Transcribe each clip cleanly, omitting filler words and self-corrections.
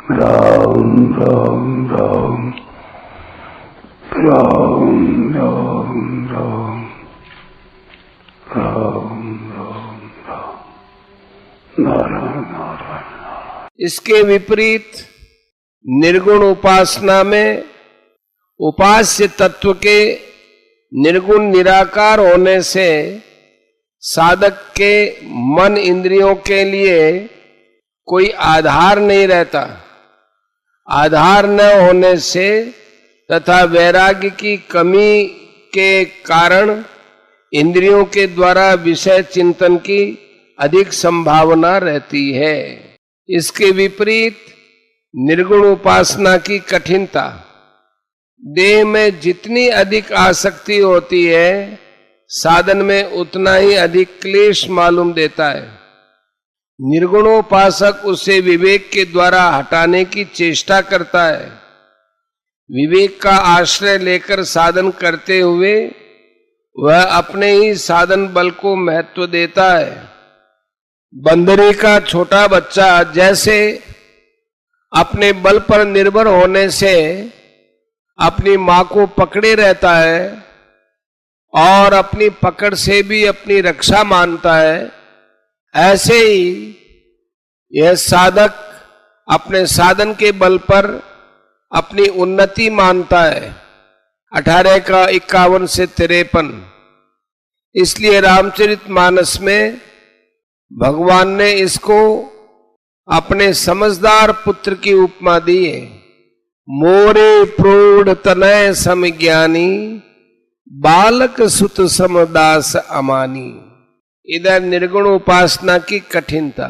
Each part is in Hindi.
राम राम राम राम राम राम राम राम राम नारायण नारायण। इसके विपरीत निर्गुण उपासना में उपास्य तत्व के निर्गुण निराकार होने से साधक के मन इंद्रियों के लिए कोई आधार नहीं रहता। आधार न होने से तथा वैराग्य की कमी के कारण इंद्रियों के द्वारा विषय चिंतन की अधिक संभावना रहती है। इसके विपरीत निर्गुण उपासना की कठिनता, देह में जितनी अधिक आसक्ति होती है साधन में उतना ही अधिक क्लेश मालूम देता है। निर्गुणोपासक उसे विवेक के द्वारा हटाने की चेष्टा करता है। विवेक का आश्रय लेकर साधन करते हुए वह अपने ही साधन बल को महत्व देता है। बंदरी का छोटा बच्चा जैसे अपने बल पर निर्भर होने से अपनी मां को पकड़े रहता है और अपनी पकड़ से भी अपनी रक्षा मानता है, ऐसे ही यह साधक अपने साधन के बल पर अपनी उन्नति मानता है। 18 का 51 से 53। इसलिए रामचरितमानस में भगवान ने इसको अपने समझदार पुत्र की उपमा दी है। मोरे प्रौढ़ तनय समज्ञानी बालक सुत समदास अमानी। इधर निर्गुण उपासना की कठिनता।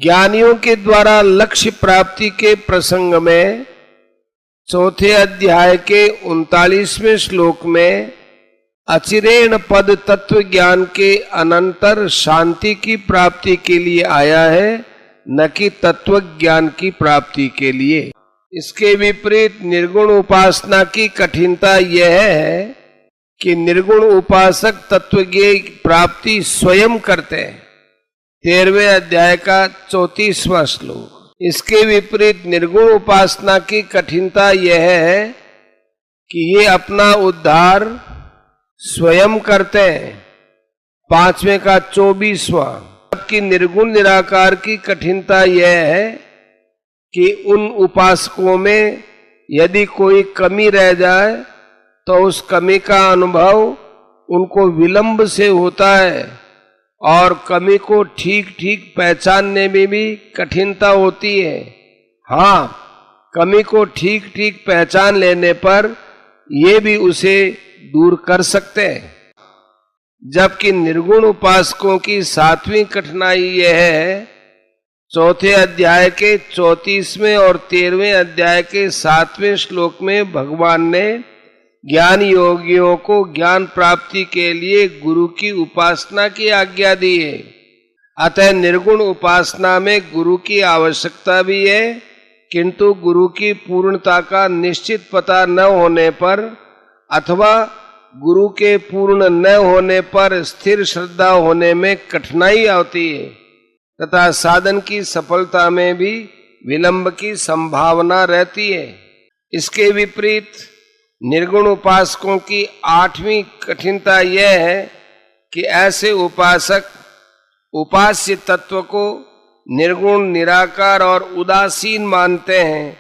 ज्ञानियों के द्वारा लक्ष्य प्राप्ति के प्रसंग में चौथे अध्याय के 39वें श्लोक में अचिरेण पद तत्व ज्ञान के अनंतर शांति की प्राप्ति के लिए आया है, न कि तत्व ज्ञान की प्राप्ति के लिए। इसके विपरीत निर्गुण उपासना की कठिनता यह है कि निर्गुण उपासक तत्व की प्राप्ति स्वयं करते हैं। 13वें अध्याय का 34वां श्लोक। इसके विपरीत निर्गुण उपासना की कठिनता यह है कि ये अपना उद्धार स्वयं करते हैं। 5वें का 24वां। जबकि निर्गुण निराकार की कठिनता यह है कि उन उपासकों में यदि कोई कमी रह जाए तो उस कमी का अनुभव उनको विलंब से होता है और कमी को ठीक ठीक पहचानने में भी कठिनता होती है। हाँ, कमी को ठीक ठीक पहचान लेने पर ये भी उसे दूर कर सकते हैं। जबकि निर्गुण उपासकों की 7वीं कठिनाई यह है, चौथे अध्याय के 34वें और 13वें अध्याय के 7वें श्लोक में भगवान ने ज्ञान योगियों को ज्ञान प्राप्ति के लिए गुरु की उपासना की आज्ञा दी है। अतः निर्गुण उपासना में गुरु की आवश्यकता भी है, किंतु गुरु की पूर्णता का निश्चित पता न होने पर अथवा गुरु के पूर्ण न होने पर स्थिर श्रद्धा होने में कठिनाई आती है तथा साधन की सफलता में भी विलंब की संभावना रहती है। इसके विपरीत निर्गुण उपासकों की 8वीं कठिनता यह है कि ऐसे उपासक उपास्य तत्व को निर्गुण निराकार और उदासीन मानते हैं,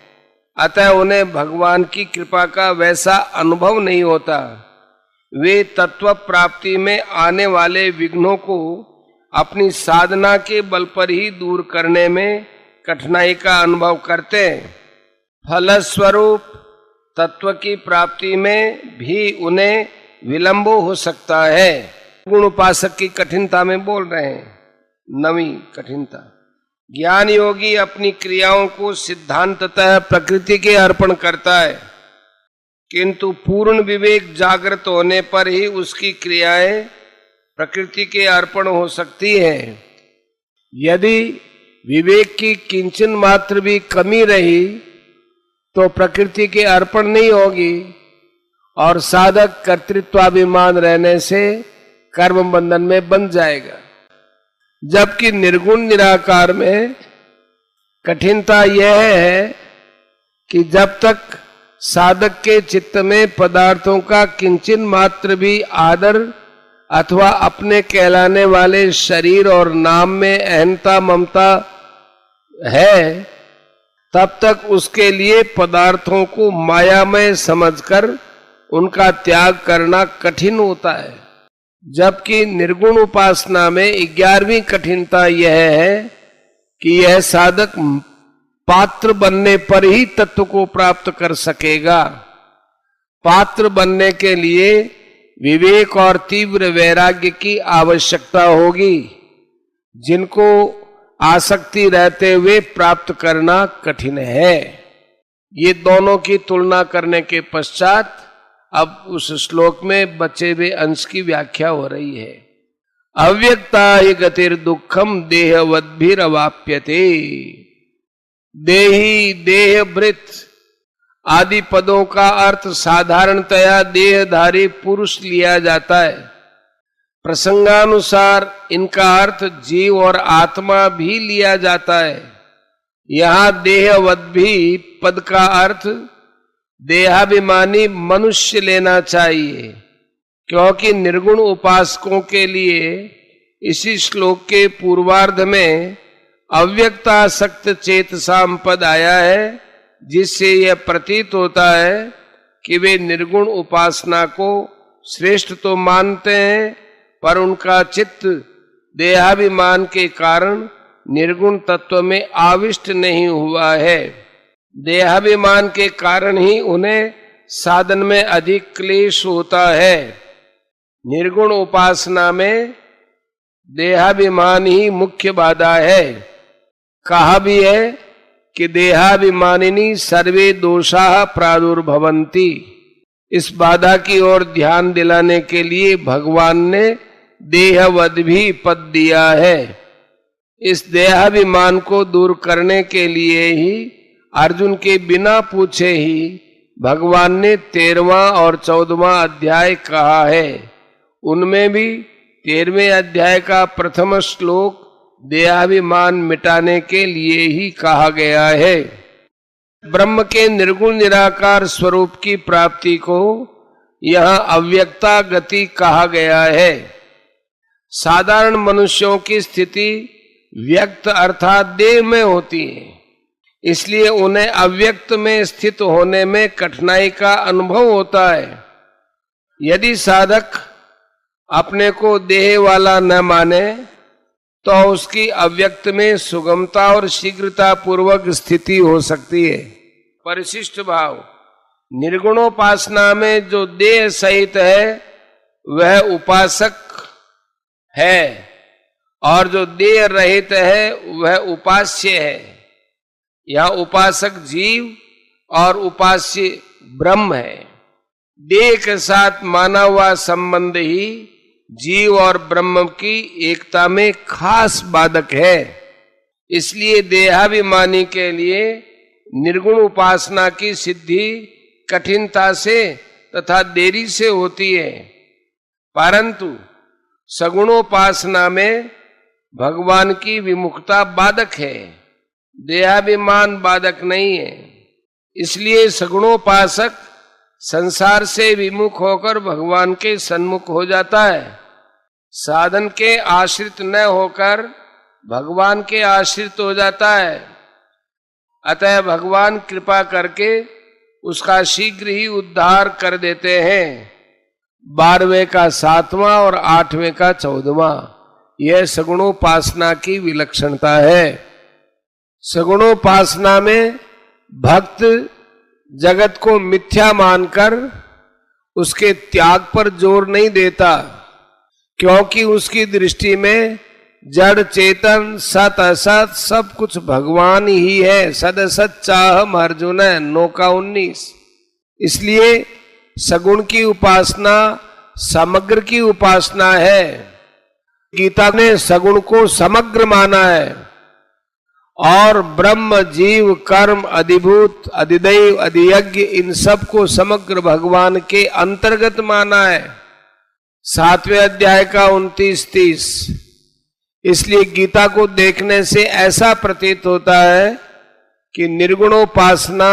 अतः उन्हें भगवान की कृपा का वैसा अनुभव नहीं होता। वे तत्व प्राप्ति में आने वाले विघ्नों को अपनी साधना के बल पर ही दूर करने में कठिनाई का अनुभव करते हैं। फलस्वरूप तत्व की प्राप्ति में भी उन्हें विलंब हो सकता है। गुण उपासक की कठिनता में बोल रहे हैं। 9वीं कठिनता, ज्ञान योगी अपनी क्रियाओं को सिद्धांततः प्रकृति के अर्पण करता है, किंतु पूर्ण विवेक जागृत होने पर ही उसकी क्रियाएं प्रकृति के अर्पण हो सकती हैं। यदि विवेक की किंचन मात्र भी कमी रही तो प्रकृति के अर्पण नहीं होगी और साधक कर्तृत्वाभिमान रहने से कर्म बंधन में बंध जाएगा। जबकि निर्गुण निराकार में कठिनता यह है कि जब तक साधक के चित्त में पदार्थों का किंचन मात्र भी आदर अथवा अपने कहलाने वाले शरीर और नाम में अहंता ममता है, तब तक उसके लिए पदार्थों को मायामय समझकर उनका त्याग करना कठिन होता है। जबकि निर्गुण उपासना में 11वीं कठिनता यह है कि यह साधक पात्र बनने पर ही तत्व को प्राप्त कर सकेगा। पात्र बनने के लिए विवेक और तीव्र वैराग्य की आवश्यकता होगी, जिनको आसक्ति रहते हुए प्राप्त करना कठिन है। ये दोनों की तुलना करने के पश्चात अब उस श्लोक में बचे हुए अंश की व्याख्या हो रही है। अव्यक्ता हि गतिर दुखम देहवद्भिरवाप्यते। देही, देहभृत आदि पदों का अर्थ साधारणतया देहधारी पुरुष लिया जाता है। प्रसंगानुसार इनका अर्थ जीव और आत्मा भी लिया जाता है। यहां देहवद्भि पद का अर्थ देहाभिमानी मनुष्य लेना चाहिए, क्योंकि निर्गुण उपासकों के लिए इसी श्लोक के पूर्वार्ध में अव्यक्तासक्त चेतसाम पद आया है, जिससे यह प्रतीत होता है कि वे निर्गुण उपासना को श्रेष्ठ तो मानते हैं, पर उनका चित्त देहाभिमान के कारण निर्गुण तत्व में आविष्ट नहीं हुआ है। देहाभिमान के कारण ही उन्हें साधन में अधिक क्लेश होता है। निर्गुण उपासना में देहाभिमान ही मुख्य बाधा है। कहा भी है कि देहाभिमानिनी सर्वे दोषाः प्रादुर्भवन्ति। इस बाधा की ओर ध्यान दिलाने के लिए भगवान ने देहवद्भि पद दिया है। इस देहाभिमान को दूर करने के लिए ही अर्जुन के बिना पूछे ही भगवान ने 13वां और 14वां अध्याय कहा है। उनमें भी 13वें अध्याय का प्रथम श्लोक देहाभिमान मिटाने के लिए ही कहा गया है। ब्रह्म के निर्गुण निराकार स्वरूप की प्राप्ति को यहां अव्यक्ता गति कहा गया है। साधारण मनुष्यों की स्थिति व्यक्त अर्थात देह में होती है, इसलिए उन्हें अव्यक्त में स्थित होने में कठिनाई का अनुभव होता है। यदि साधक अपने को देह वाला न माने तो उसकी अव्यक्त में सुगमता और शीघ्रता पूर्वक स्थिति हो सकती है। परिशिष्ट भाव निर्गुणोपासना में जो देह सहित है वह उपासक है, और जो देह रहित है वह उपास्य है। यह उपासक जीव और उपास्य ब्रह्म है। देह के साथ माना हुआ संबंध ही जीव और ब्रह्म की एकता में खास बाधक है। इसलिए देहाभिमानी के लिए निर्गुण उपासना की सिद्धि कठिनता से तथा देरी से होती है, परंतु सगुणोपासना में भगवान की विमुखता बाधक है, देहाभिमान बाधक नहीं है। इसलिए सगुणोपासक संसार से विमुख होकर भगवान के सन्मुख हो जाता है। साधन के आश्रित न होकर भगवान के आश्रित हो जाता है। अतः भगवान कृपा करके उसका शीघ्र ही उद्धार कर देते हैं। 12वें का 7वां और 8वें का 14वां, यह सगुणोपासना की विलक्षणता है। सगुणोपासना में भक्त जगत को मिथ्या मानकर उसके त्याग पर जोर नहीं देता, क्योंकि उसकी दृष्टि में जड़ चेतन सत असत सब कुछ भगवान ही है। सद असत चाहम अर्जुन, नौका 19। इसलिए सगुण की उपासना समग्र की उपासना है। गीता ने सगुण को समग्र माना है और ब्रह्म जीव कर्म अधिभूत अधिदैव अधियज्ञ इन सब को समग्र भगवान के अंतर्गत माना है। 7वें अध्याय का 29-30। इसलिए गीता को देखने से ऐसा प्रतीत होता है कि निर्गुणोपासना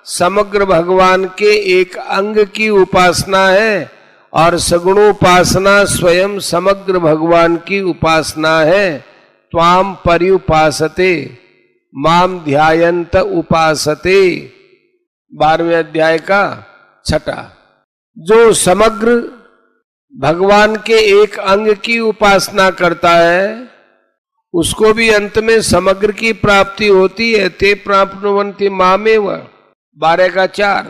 समग्र भगवान के एक अंग की उपासना है और सगुणोपासना स्वयं समग्र भगवान की उपासना है। त्वाम पर्युपासते माम ध्यायन्त उपासते, 12वें अध्याय का 6। जो समग्र भगवान के एक अंग की उपासना करता है उसको भी अंत में समग्र की प्राप्ति होती है। ते प्राप्नुवन्ति मामेव, 12 का 4।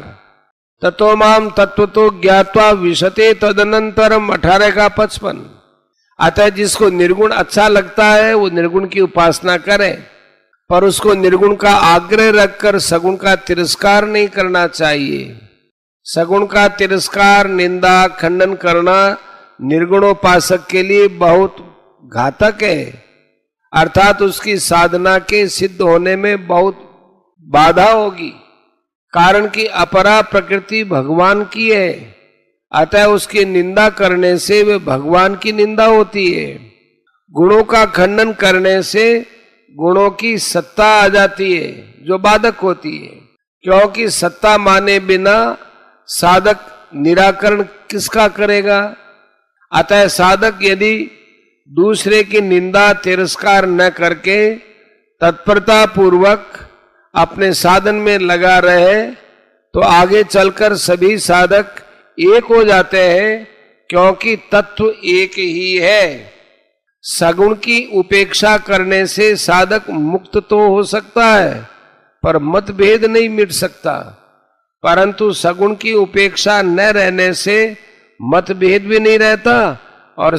ततो माम तत्वतो ज्ञात्वा विशते तदनंतरम, 18 का 55। अतः जिसको निर्गुण अच्छा लगता है वो निर्गुण की उपासना करे, पर उसको निर्गुण का आग्रह रखकर सगुण का तिरस्कार नहीं करना चाहिए। सगुण का तिरस्कार, निंदा, खंडन करना निर्गुणोपासक के लिए बहुत घातक है, अर्थात उसकी साधना के सिद्ध होने में बहुत बाधा होगी। कारण कि अपरा प्रकृति भगवान की है, अतः उसकी निंदा करने से वे भगवान की निंदा होती है। गुणों का खंडन करने से गुणों की सत्ता आ जाती है जो बाधक होती है, क्योंकि सत्ता माने बिना साधक निराकरण किसका करेगा। अतः साधक यदि दूसरे की निंदा तिरस्कार न करके तत्परता पूर्वक अपने साधन में लगा रहे तो आगे चलकर सभी साधक एक हो जाते हैं, क्योंकि तत्व एक ही है। सगुण की उपेक्षा करने से साधक मुक्त तो हो सकता है पर मतभेद नहीं मिट सकता, परंतु सगुण की उपेक्षा न रहने से मतभेद भी नहीं रहता और